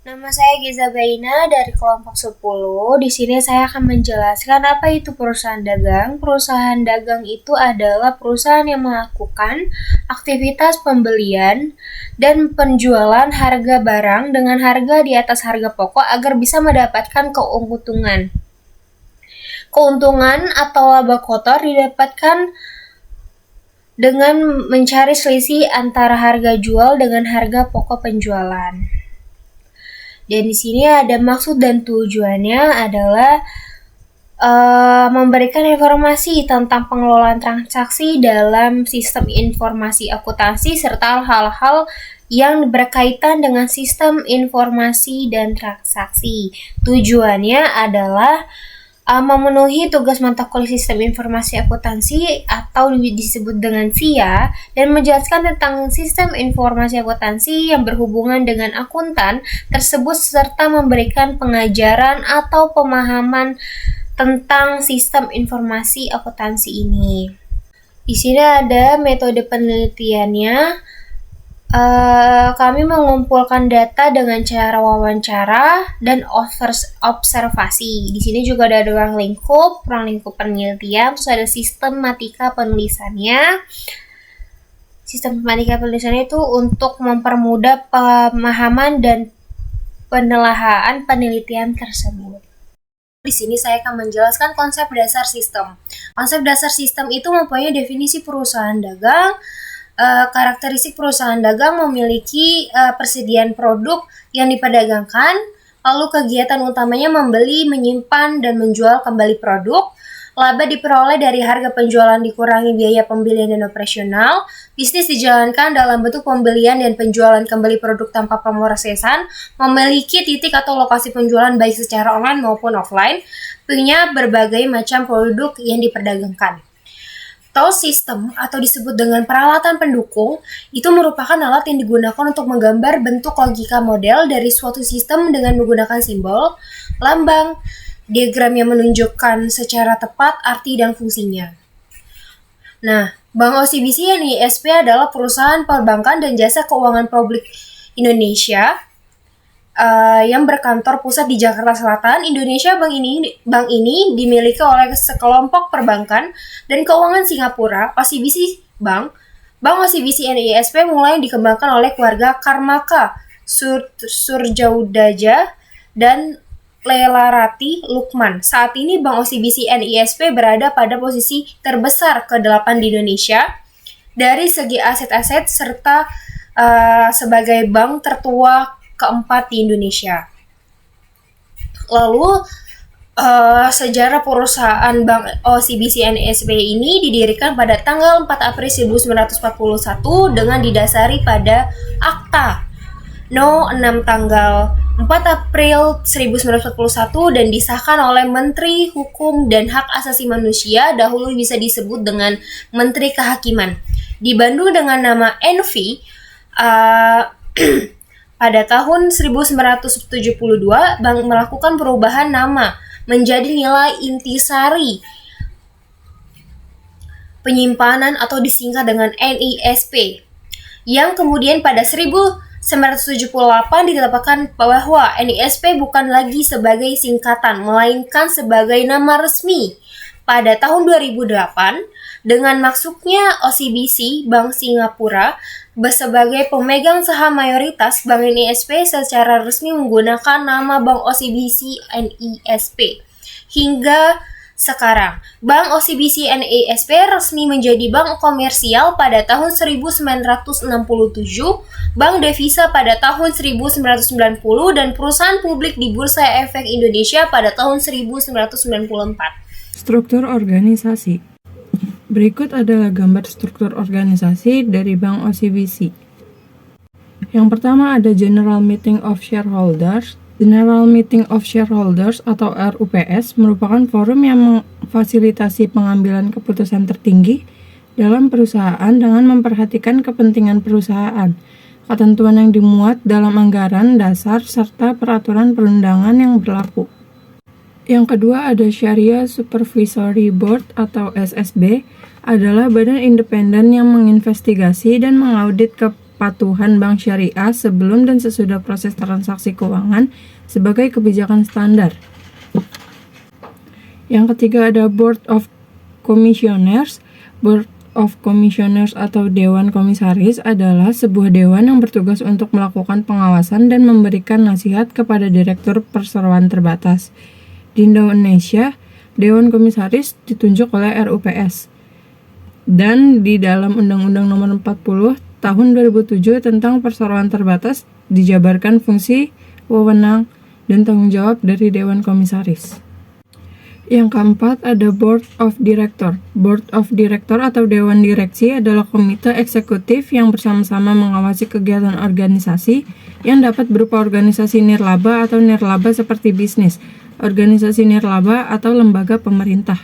Nama saya Giza Baina dari kelompok 10. Di sini saya akan menjelaskan apa itu perusahaan dagang. Perusahaan dagang itu adalah perusahaan yang melakukan aktivitas pembelian dan penjualan harga barang dengan harga di atas harga pokok agar bisa mendapatkan keuntungan. Keuntungan atau laba kotor didapatkan dengan mencari selisih antara harga jual dengan harga pokok penjualan. Dan di sini ada maksud dan tujuannya adalah memberikan informasi tentang pengelolaan transaksi dalam sistem informasi akuntansi serta hal-hal yang berkaitan dengan sistem informasi dan transaksi. Tujuannya adalah memenuhi tugas mata kuliah sistem informasi akuntansi atau disebut dengan SIA dan menjelaskan tentang sistem informasi akuntansi yang berhubungan dengan akuntan tersebut serta memberikan pengajaran atau pemahaman tentang sistem informasi akuntansi ini. Di sini ada metode penelitiannya. Kami mengumpulkan data dengan cara wawancara dan observasi. Di sini juga ada ruang lingkup penelitian, terus ada sistematika penulisannya. Sistematika penulisannya itu untuk mempermudah pemahaman dan penelaahan penelitian tersebut. Di sini saya akan menjelaskan konsep dasar sistem. Konsep dasar sistem itu mempunyai definisi perusahaan dagang. Karakteristik perusahaan dagang memiliki persediaan produk yang diperdagangkan, lalu kegiatan utamanya membeli, menyimpan, dan menjual kembali produk. Laba diperoleh dari harga penjualan dikurangi biaya pembelian dan operasional. Bisnis dijalankan dalam bentuk pembelian dan penjualan kembali produk tanpa pemrosesan, memiliki titik atau lokasi penjualan baik secara online maupun offline, punya berbagai macam produk yang diperdagangkan. Sistem atau disebut dengan peralatan pendukung itu merupakan alat yang digunakan untuk menggambar bentuk logika model dari suatu sistem dengan menggunakan simbol, lambang, diagram yang menunjukkan secara tepat arti dan fungsinya. Nah, Bank OCBC NISP adalah perusahaan perbankan dan jasa keuangan publik Indonesia yang berkantor pusat di Jakarta Selatan, Indonesia. Bank ini dimiliki oleh sekelompok perbankan dan keuangan Singapura, OCBC Bank. Bank OCBC NISP mulai dikembangkan oleh keluarga Karmaka Surjaudaja dan Lelarati Lukman. Saat ini Bank OCBC NISP berada pada posisi terbesar ke-8 di Indonesia dari segi aset-aset serta sebagai bank tertua keempat di Indonesia. Lalu sejarah perusahaan Bank OCBC NISP ini didirikan pada tanggal 4 April 1941 dengan didasari pada Akta No. 6 tanggal 4 April 1941 dan disahkan oleh Menteri Hukum dan Hak Asasi Manusia, dahulu bisa disebut dengan Menteri Kehakiman. Di Bandung dengan nama ENVI, pada tahun 1972, bank melakukan perubahan nama menjadi Nilai Intisari Penyimpanan atau disingkat dengan NISP, yang kemudian pada 1978 ditetapkan bahwa NISP bukan lagi sebagai singkatan, melainkan sebagai nama resmi. Pada tahun 2008, dengan masuknya OCBC Bank Singapura sebagai pemegang saham mayoritas, Bank NISP secara resmi menggunakan nama Bank OCBC NISP. Hingga sekarang, Bank OCBC NISP resmi menjadi bank komersial pada tahun 1967, bank devisa pada tahun 1990, dan perusahaan publik di Bursa Efek Indonesia pada tahun 1994. Struktur organisasi. Berikut adalah gambar struktur organisasi dari Bank OCBC. Yang pertama ada General Meeting of Shareholders. General Meeting of Shareholders atau RUPS merupakan forum yang memfasilitasi pengambilan keputusan tertinggi dalam perusahaan dengan memperhatikan kepentingan perusahaan, ketentuan yang dimuat dalam anggaran dasar, serta peraturan perundangan yang berlaku. Yang kedua ada Sharia Supervisory Board atau SSB, adalah badan independen yang menginvestigasi dan mengaudit kepatuhan bank syariah sebelum dan sesudah proses transaksi keuangan sebagai kebijakan standar. Yang ketiga ada Board of Commissioners. Board of Commissioners atau Dewan Komisaris adalah sebuah dewan yang bertugas untuk melakukan pengawasan dan memberikan nasihat kepada Direktur Perseroan Terbatas. Di Indonesia, Dewan Komisaris ditunjuk oleh RUPS. Dan di dalam Undang-Undang Nomor 40 Tahun 2007 tentang Perseroan Terbatas dijabarkan fungsi, wewenang, dan tanggung jawab dari Dewan Komisaris. Yang keempat ada Board of Director. Board of Director atau Dewan Direksi adalah komite eksekutif yang bersama-sama mengawasi kegiatan organisasi yang dapat berupa organisasi nirlaba atau nirlaba seperti bisnis, organisasi nirlaba atau lembaga pemerintah.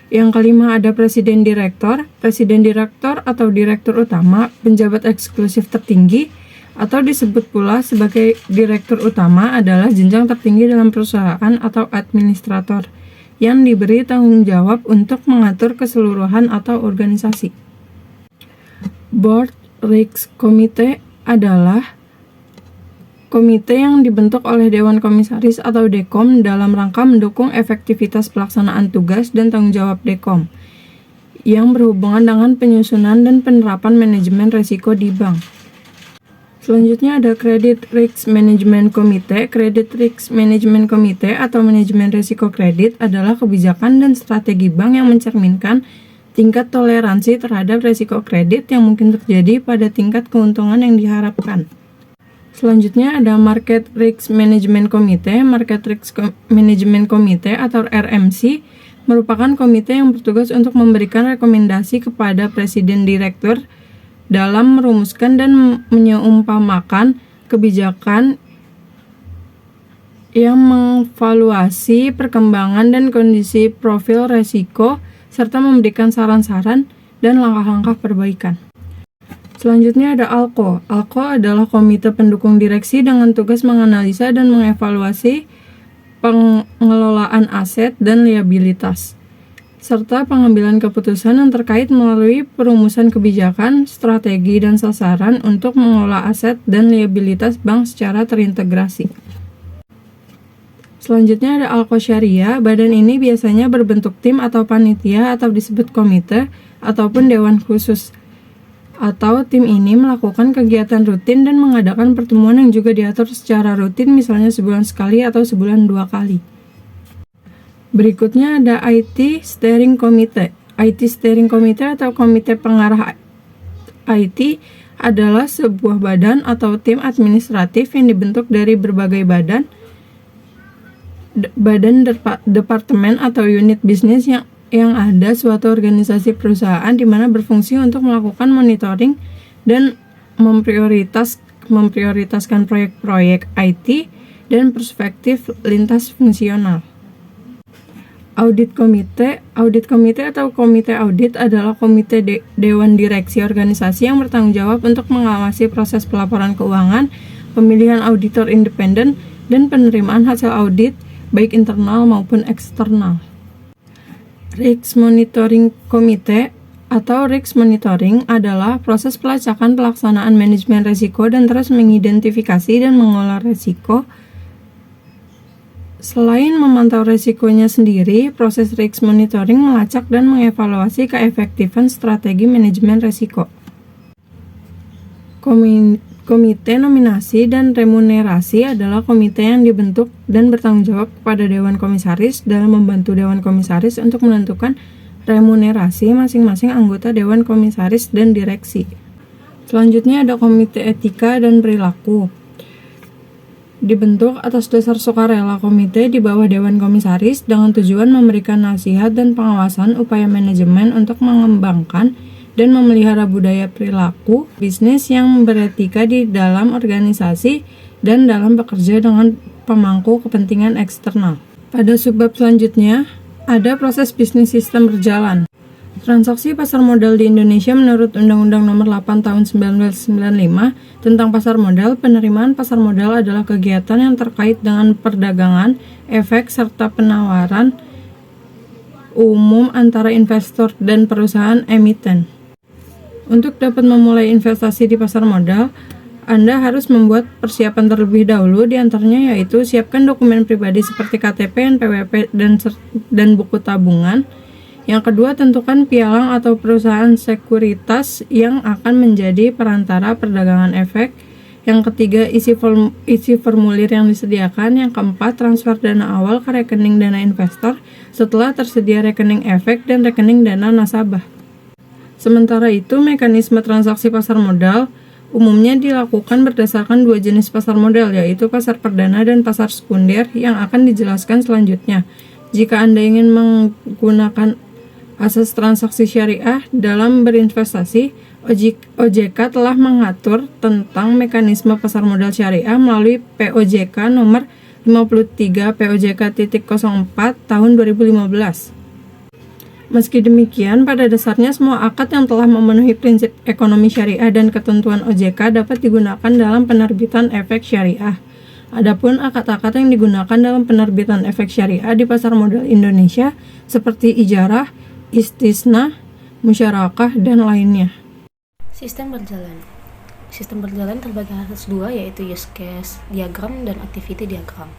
Yang kelima ada Presiden Direktor. Presiden Direktor atau Direktur Utama, penjabat eksklusif tertinggi, atau disebut pula sebagai direktur utama adalah jenjang tertinggi dalam perusahaan atau administrator yang diberi tanggung jawab untuk mengatur keseluruhan atau organisasi. Board Risk Committee adalah komite yang dibentuk oleh Dewan Komisaris atau DEKOM dalam rangka mendukung efektivitas pelaksanaan tugas dan tanggung jawab DEKOM yang berhubungan dengan penyusunan dan penerapan manajemen risiko di bank. Selanjutnya ada Credit Risk Management Committee. Credit Risk Management Committee atau manajemen risiko kredit adalah kebijakan dan strategi bank yang mencerminkan tingkat toleransi terhadap risiko kredit yang mungkin terjadi pada tingkat keuntungan yang diharapkan. Selanjutnya ada Market Risk Management Committee. Market Risk Management Committee atau RMC merupakan komite yang bertugas untuk memberikan rekomendasi kepada Presiden Direktur dalam merumuskan dan menyeumpamakan kebijakan yang mengevaluasi perkembangan dan kondisi profil risiko serta memberikan saran-saran dan langkah-langkah perbaikan. Selanjutnya ada ALCO. ALCO adalah komite pendukung direksi dengan tugas menganalisa dan mengevaluasi pengelolaan aset dan liabilitas serta pengambilan keputusan yang terkait melalui perumusan kebijakan, strategi, dan sasaran untuk mengelola aset dan liabilitas bank secara terintegrasi. Selanjutnya ada ALCO Syariah. Badan ini biasanya berbentuk tim atau panitia atau disebut komite ataupun dewan khusus. Atau tim ini melakukan kegiatan rutin dan mengadakan pertemuan yang juga diatur secara rutin, misalnya sebulan sekali atau sebulan 2 kali. Berikutnya ada IT Steering Committee. IT Steering Committee atau Komite Pengarah IT adalah sebuah badan atau tim administratif yang dibentuk dari berbagai departemen atau unit bisnis yang ada suatu organisasi perusahaan di mana berfungsi untuk melakukan monitoring dan memprioritaskan proyek-proyek IT dan perspektif lintas fungsional. Audit Komite. Audit Komite atau Komite Audit adalah komite dewan direksi organisasi yang bertanggung jawab untuk mengawasi proses pelaporan keuangan, pemilihan auditor independen, dan penerimaan hasil audit baik internal maupun eksternal. Risk Monitoring Committee atau Risk Monitoring adalah proses pelacakan pelaksanaan manajemen risiko dan terus mengidentifikasi dan mengolah risiko. Selain memantau risikonya sendiri, proses risk monitoring melacak dan mengevaluasi keefektifan strategi manajemen risiko. Komite Nominasi dan Remunerasi adalah komite yang dibentuk dan bertanggung jawab kepada Dewan Komisaris dalam membantu Dewan Komisaris untuk menentukan remunerasi masing-masing anggota Dewan Komisaris dan direksi. Selanjutnya ada Komite Etika dan Perilaku. Dibentuk atas dasar sukarela komite di bawah Dewan Komisaris dengan tujuan memberikan nasihat dan pengawasan upaya manajemen untuk mengembangkan dan memelihara budaya perilaku bisnis yang beretika di dalam organisasi dan dalam bekerja dengan pemangku kepentingan eksternal. Pada subbab selanjutnya, ada proses bisnis sistem berjalan. Transaksi pasar modal di Indonesia menurut Undang-Undang Nomor 8 Tahun 1995 tentang pasar modal, penerimaan pasar modal adalah kegiatan yang terkait dengan perdagangan, efek, serta penawaran umum antara investor dan perusahaan emiten. Untuk dapat memulai investasi di pasar modal, Anda harus membuat persiapan terlebih dahulu, diantaranya yaitu siapkan dokumen pribadi seperti KTP, NPWP, dan buku tabungan. Yang kedua, tentukan pialang atau perusahaan sekuritas yang akan menjadi perantara perdagangan efek. Yang ketiga, isi formulir yang disediakan. Yang keempat, transfer dana awal ke rekening dana investor setelah tersedia rekening efek dan rekening dana nasabah. Sementara itu, mekanisme transaksi pasar modal umumnya dilakukan berdasarkan dua jenis pasar modal, yaitu pasar perdana dan pasar sekunder yang akan dijelaskan selanjutnya. Jika Anda ingin menggunakan asas transaksi syariah dalam berinvestasi, OJK telah mengatur tentang mekanisme pasar modal syariah melalui POJK nomor 53 POJK.04 tahun 2015. Meski demikian, pada dasarnya semua akad yang telah memenuhi prinsip ekonomi syariah dan ketentuan OJK dapat digunakan dalam penerbitan efek syariah. Adapun akad-akad yang digunakan dalam penerbitan efek syariah di pasar modal Indonesia seperti ijarah, istisna, musyarakah, dan lainnya. Sistem berjalan. Sistem berjalan terbagi atas dua, yaitu use case diagram dan activity diagram.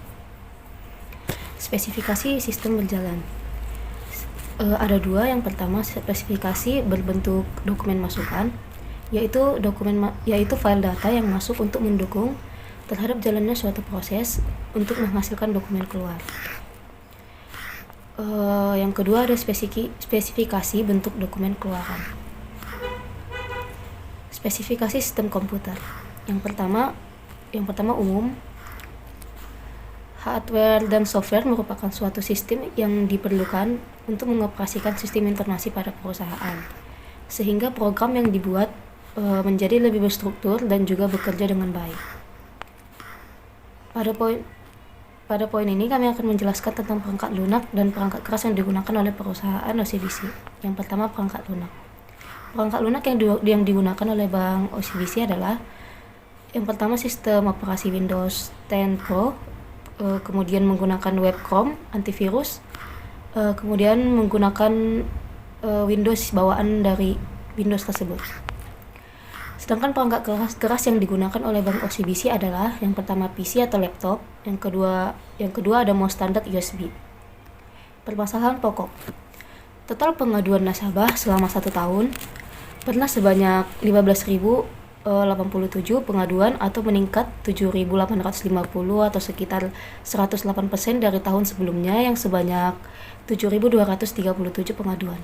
Spesifikasi sistem berjalan. Ada dua. Yang pertama, spesifikasi berbentuk dokumen masukan, yaitu file data yang masuk untuk mendukung terhadap jalannya suatu proses untuk menghasilkan dokumen keluar. Yang kedua, ada spesifikasi bentuk dokumen keluaran. Spesifikasi sistem komputer. Yang pertama umum. Hardware dan software merupakan suatu sistem yang diperlukan untuk mengoperasikan sistem informasi pada perusahaan, sehingga program yang dibuat menjadi lebih berstruktur dan juga bekerja dengan baik. Pada poin ini kami akan menjelaskan tentang perangkat lunak dan perangkat keras yang digunakan oleh perusahaan OCBC. Yang pertama, perangkat lunak. Perangkat lunak yang digunakan oleh Bank OCBC adalah yang pertama, sistem operasi Windows 10 Pro, kemudian menggunakan web Chrome, antivirus, kemudian menggunakan Windows bawaan dari Windows tersebut. Sedangkan perangkat keras yang digunakan oleh Bank OCBC adalah yang pertama PC atau laptop, yang kedua ada mouse standar USB. Permasalahan pokok. Total pengaduan nasabah selama 1 tahun pernah sebanyak 15.087 pengaduan atau meningkat 7.850 atau sekitar 108% dari tahun sebelumnya yang sebanyak 7.237 pengaduan.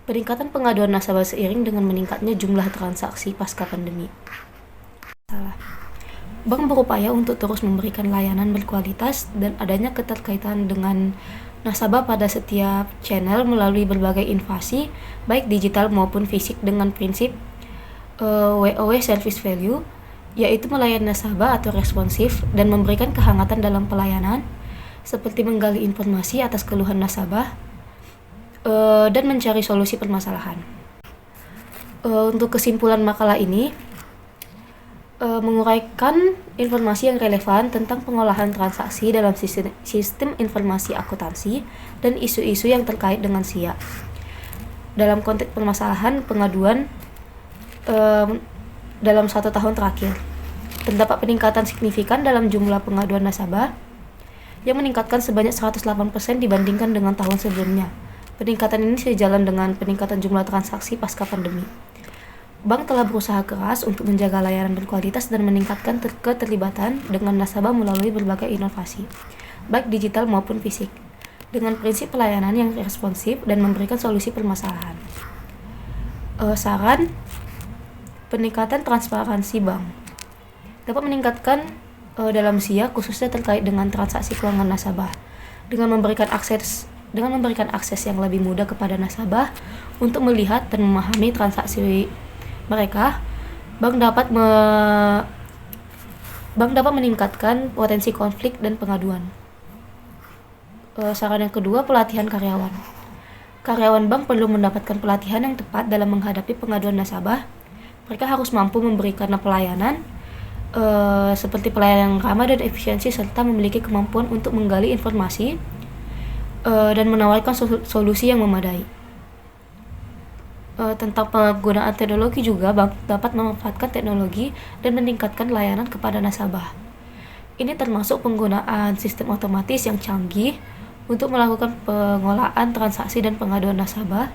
Peningkatan pengaduan nasabah seiring dengan meningkatnya jumlah transaksi pasca pandemi. Bank berupaya untuk terus memberikan layanan berkualitas dan adanya keterkaitan dengan nasabah pada setiap channel melalui berbagai inovasi, baik digital maupun fisik dengan prinsip WOW Service Value, yaitu melayani nasabah atau responsif dan memberikan kehangatan dalam pelayanan, seperti menggali informasi atas keluhan nasabah dan mencari solusi permasalahan. Untuk kesimpulan makalah ini, menguraikan informasi yang relevan tentang pengolahan transaksi dalam sistem informasi akuntansi dan isu-isu yang terkait dengan SIA. Dalam konteks permasalahan pengaduan dalam 1 tahun terakhir, terdapat peningkatan signifikan dalam jumlah pengaduan nasabah yang meningkatkan sebanyak 108% dibandingkan dengan tahun sebelumnya. Peningkatan ini sejalan dengan peningkatan jumlah transaksi pasca pandemi. Bank telah berusaha keras untuk menjaga layanan berkualitas dan meningkatkan keterlibatan dengan nasabah melalui berbagai inovasi, baik digital maupun fisik, dengan prinsip pelayanan yang responsif dan memberikan solusi permasalahan. Saran, peningkatan transparansi bank dapat meningkatkan dalam SIA khususnya terkait dengan transaksi keuangan nasabah dengan memberikan akses yang lebih mudah kepada nasabah untuk melihat dan memahami transaksi mereka. Bank dapat meningkatkan potensi konflik dan pengaduan. Saran yang kedua, pelatihan karyawan. Karyawan bank perlu mendapatkan pelatihan yang tepat dalam menghadapi pengaduan nasabah. Mereka harus mampu memberikan pelayanan seperti pelayanan yang ramah dan efisiensi serta memiliki kemampuan untuk menggali informasi dan menawarkan solusi yang memadai. Tentang penggunaan teknologi juga, bank dapat memanfaatkan teknologi dan meningkatkan layanan kepada nasabah. Ini termasuk penggunaan sistem otomatis yang canggih untuk melakukan pengolahan transaksi dan pengaduan nasabah,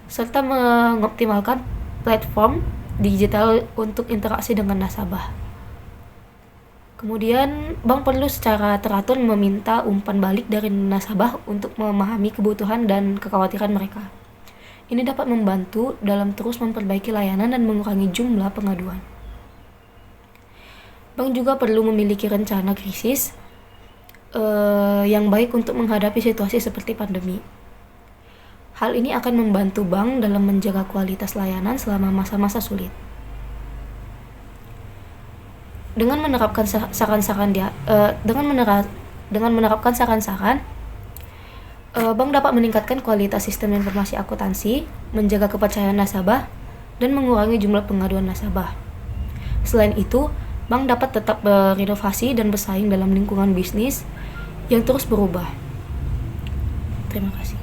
serta mengoptimalkan platform digital untuk interaksi dengan nasabah. Kemudian, bank perlu secara teratur meminta umpan balik dari nasabah untuk memahami kebutuhan dan kekhawatiran mereka. Ini dapat membantu dalam terus memperbaiki layanan dan mengurangi jumlah pengaduan. Bank juga perlu memiliki rencana krisis yang baik untuk menghadapi situasi seperti pandemi. Hal ini akan membantu bank dalam menjaga kualitas layanan selama masa-masa sulit. Dengan menerapkan saran-saran bank dapat meningkatkan kualitas sistem informasi akuntansi, menjaga kepercayaan nasabah, dan mengurangi jumlah pengaduan nasabah. Selain itu, bank dapat tetap berinovasi dan bersaing dalam lingkungan bisnis yang terus berubah. Terima kasih.